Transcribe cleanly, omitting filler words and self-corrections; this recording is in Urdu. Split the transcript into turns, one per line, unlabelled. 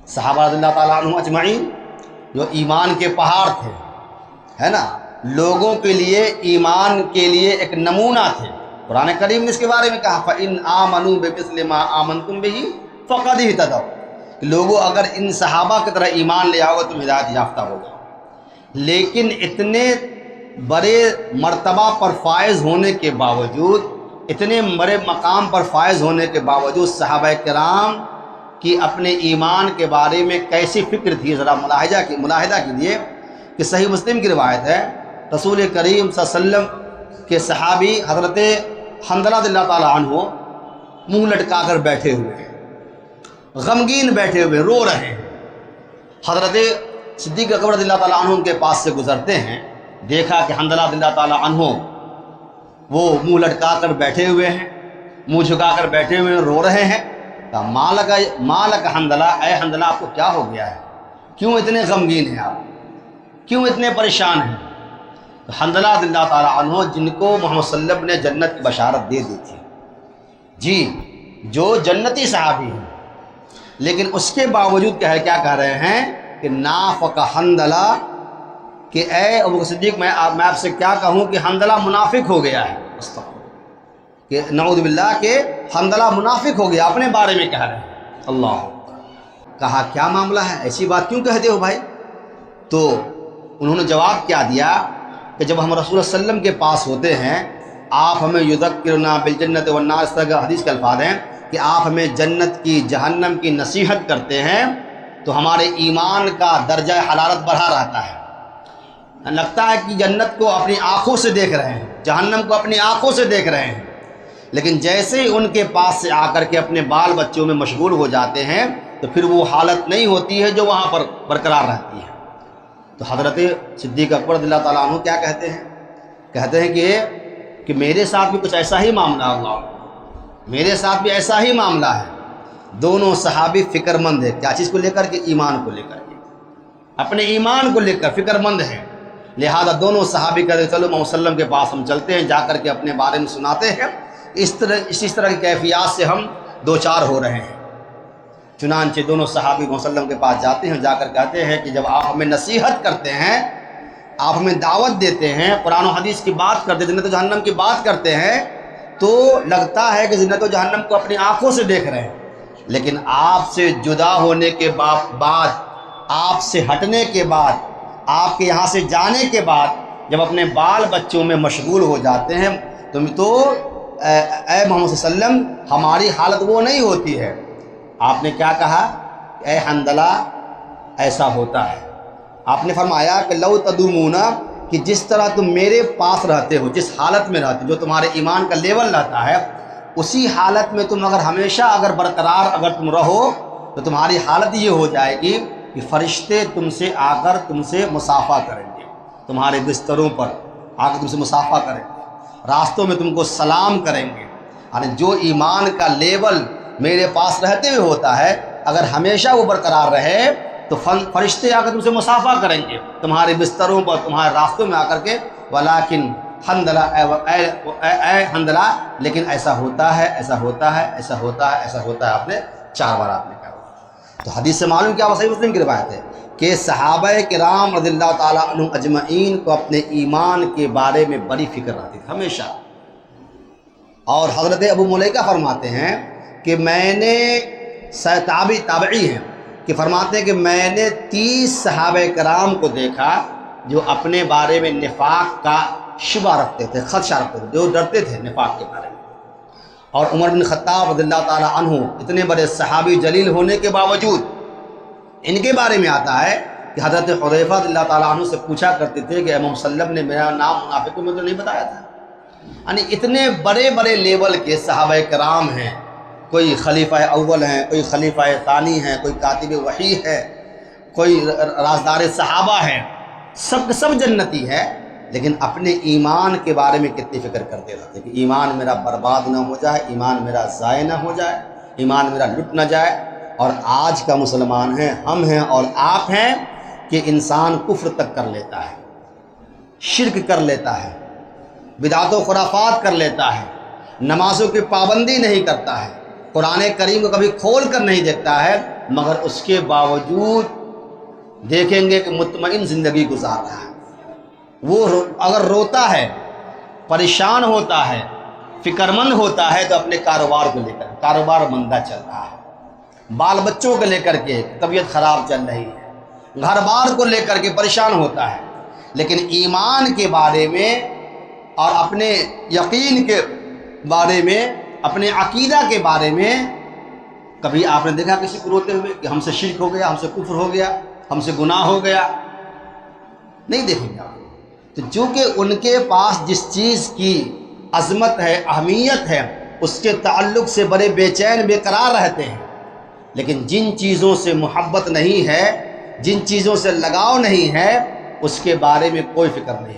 صحابہ رضی اللہ تعالیٰ عنہ اجمعین جو ایمان کے پہاڑ تھے، ہے نا، لوگوں کے لیے ایمان کے لیے ایک نمونہ تھے۔ قرآن کریم نے اس کے بارے میں کہا فَإِنْ آمَنُوا بِمِثْلِ مَا آمَنْتُمْ بِهِ فَقَدِ اهْتَدَوْا، کہ لوگوں اگر ان صحابہ کی طرح ایمان لے آؤ تم ہدایت یافتہ ہو جاؤ۔ لیکن اتنے بڑے مرتبہ پر فائز ہونے کے باوجود، اتنے بڑے مقام پر فائز ہونے کے باوجود صحابہ کرام کی اپنے ایمان کے بارے میں کیسی فکر تھی، ذرا ملاحظہ کیجیے کہ صحیح مسلم کی روایت ہے، رسول کریم صلی اللہ علیہ وسلم کے صحابی حضرت حنظلہ رضی اللہ تعالیٰ عنہ منہ لٹکا کر بیٹھے ہوئے ہیں، غمگین بیٹھے ہوئے، رو رہے ہیں۔ حضرت صدیق اکبر رضی اللہ تعالیٰ عنہ ان کے پاس سے گزرتے ہیں، دیکھا کہ حنظلہ رضی اللہ تعالیٰ عنہ وہ منہ لٹکا کر بیٹھے ہوئے ہیں، منہ جھکا کر بیٹھے ہوئے ہیں، رو رہے ہیں۔ کہا مالک حنظلہ، اے حنظلہ آپ کو کیا ہو گیا ہے، کیوں اتنے غمگین ہیں آپ، کیوں اتنے پریشان ہیں؟ حنظلہ رضی اللہ تعالیٰ عنہ جن کو محمد صلی اللہ علیہ وسلم نے جنت کی بشارت دے دی تھی، جی، جو جنتی صحابی ہیں، لیکن اس کے باوجود کیا کہہ رہے ہیں کہ نافق حنظلہ، کہ اے ابو بکر صدیق میں آپ سے کیا کہوں کہ حنظلہ منافق ہو گیا ہے، کہ نعوذ باللہ کہ حنظلہ منافق ہو گیا، اپنے بارے میں کہہ رہے ہیں۔ اللہ کہا کیا معاملہ ہے، ایسی بات کیوں کہتے ہو بھائی؟ تو انہوں نے جواب کیا دیا کہ جب ہم رسول اللہ صلی اللہ علیہ وسلم کے پاس ہوتے ہیں، آپ ہمیں یذکرنا بالجنت والنار، اس طرح کا حدیث کے الفاظ ہیں کہ آپ ہمیں جنت کی جہنم کی نصیحت کرتے ہیں، تو ہمارے ایمان کا درجہ حرارت بڑھا رہتا ہے، لگتا ہے کہ جنت کو اپنی آنکھوں سے دیکھ رہے ہیں، جہنم کو اپنی آنکھوں سے دیکھ رہے ہیں۔ لیکن جیسے ہی ان کے پاس سے آ کر کے اپنے بال بچوں میں مشغول ہو جاتے ہیں تو پھر وہ حالت نہیں ہوتی ہے جو وہاں پر برقرار رہتی ہے۔ تو حضرت صدیق اکبر رضی اللہ تعالیٰ عنہ کیا کہتے ہیں کہ میرے ساتھ بھی کچھ ایسا ہی معاملہ ہے، اللہ میرے ساتھ بھی ایسا ہی معاملہ ہے۔ دونوں صحابی فکر مند ہیں، کیا چیز کو لے کر کے؟ ایمان کو لے کر کے، اپنے ایمان کو لے کر فکر مند ہیں۔ لہذا دونوں صحابی کہتے چلو محمد صلی اللہ علیہ وسلم کے پاس ہم چلتے ہیں، جا کر کے اپنے بارے میں سناتے ہیں۔ اس طرح کی کیفیات سے ہم دو چار ہو رہے ہیں۔ چنانچہ دونوں صحابی محمد صلی اللہ علیہ وسلم کے پاس جاتے ہیں، جا کر کہتے ہیں کہ جب آپ ہمیں نصیحت کرتے ہیں، آپ ہمیں دعوت دیتے ہیں، قرآن و حدیث کی بات کرتے ہیں، جنت و جہنم کی بات کرتے ہیں، تو لگتا ہے کہ جنت و جہنم کو اپنی آنکھوں سے دیکھ رہے ہیں، لیکن آپ سے جدا ہونے کے بعد، آپ سے ہٹنے کے بعد، آپ کے یہاں سے جانے کے بعد جب اپنے بال بچوں میں مشغول ہو جاتے ہیں تو اے محمد صلی اللہ علیہ وسلم ہماری حالت وہ نہیں ہوتی ہے۔ آپ نے کیا کہا؟ اے حنظلہ ایسا ہوتا ہے۔ آپ نے فرمایا کہ لو تدومون، کہ جس طرح تم میرے پاس رہتے ہو، جس حالت میں رہتے ہو، جو تمہارے ایمان کا لیول رہتا ہے، اسی حالت میں تم ہمیشہ برقرار اگر تم رہو تو تمہاری حالت یہ ہو جائے گی کہ فرشتے تم سے آ کر تم سے مصافحہ کریں گے، تمہارے بستروں پر آ کر تم سے مصافحہ کریں گے، راستوں میں تم کو سلام کریں گے۔ یعنی جو ایمان کا لیول میرے پاس رہتے ہوئے ہوتا ہے، اگر ہمیشہ وہ برقرار رہے تو فرشتے آ کر تم سے مصافحہ کریں گے تمہارے بستروں پر، تمہارے راستوں میں آ کر کے۔ ولیکن حنظلہ، اے حنظلہ، لیکن ایسا ہوتا ہے، ایسا ہوتا ہے، ایسا ہوتا ہے، ایسا ہوتا ہے۔ آپ نے 4 بار آپ نے کہا۔ تو حدیث سے معلوم کیا؟ صحیح مسلم کی روایت ہے کہ صحابہ کرام رضی اللہ تعالیٰ عنہ اجمعین کو اپنے ایمان کے بارے میں بڑی فکر رہتی تھی ہمیشہ۔ اور حضرت ابو ملیکہ فرماتے ہیں کہ میں نے تابعی ہیں کہ فرماتے ہیں کہ میں نے 30 صحابہ کرام کو دیکھا جو اپنے بارے میں نفاق کا شبہ رکھتے تھے، خدشہ رکھتے تھے، جو ڈرتے تھے نفاق کے بارے میں۔ اور عمر بن خطاب رضی اللہ تعالیٰ عنہ اتنے بڑے صحابی جلیل ہونے کے باوجود ان کے بارے میں آتا ہے کہ حضرت حذیفہ رضی اللہ تعالیٰ عنہ سے پوچھا کرتے تھے کہ محمد صلی اللہ علیہ وسلم نے میرا نام منافق میں تو نہیں بتایا تھا۔ یعنی اتنے بڑے بڑے لیول کے صحابہ کرام ہیں، کوئی خلیفہ اول ہیں، کوئی خلیفہ ثانی ہیں، کوئی کاتب وحی ہے، کوئی رازدار صحابہ ہیں، سب جنتی ہے، لیکن اپنے ایمان کے بارے میں کتنی فکر کرتے رہتے کہ ایمان میرا برباد نہ ہو جائے، ایمان میرا ضائع نہ ہو جائے، ایمان میرا لٹ نہ جائے۔ اور آج کا مسلمان ہیں، ہم ہیں اور آپ ہیں کہ انسان کفر تک کر لیتا ہے، شرک کر لیتا ہے، بدعت و خرافات کر لیتا ہے، نمازوں کی پابندی نہیں کرتا ہے، قرآن کریم کو کبھی کھول کر نہیں دیکھتا ہے، مگر اس کے باوجود دیکھیں گے کہ مطمئن زندگی گزار رہا ہے۔ وہ اگر روتا ہے، پریشان ہوتا ہے، فکر مند ہوتا ہے تو اپنے کاروبار کو لے کر، کاروبار مندہ چل رہا ہے، بال بچوں کو لے کر کے طبیعت خراب چل رہی ہے، گھر بار کو لے کر کے پریشان ہوتا ہے، لیکن ایمان کے بارے میں اور اپنے یقین کے بارے میں، اپنے عقیدہ کے بارے میں کبھی آپ نے دیکھا کسی کو روتے ہوئے کہ ہم سے شرک ہو گیا، ہم سے کفر ہو گیا، ہم سے گناہ ہو گیا؟ نہیں دیکھیں گے آپ۔ تو چونکہ ان کے پاس جس چیز کی عظمت ہے، اہمیت ہے، اس کے تعلق سے بڑے بے چین بے قرار رہتے ہیں، لیکن جن چیزوں سے محبت نہیں ہے، جن چیزوں سے لگاؤ نہیں ہے، اس کے بارے میں کوئی فکر نہیں۔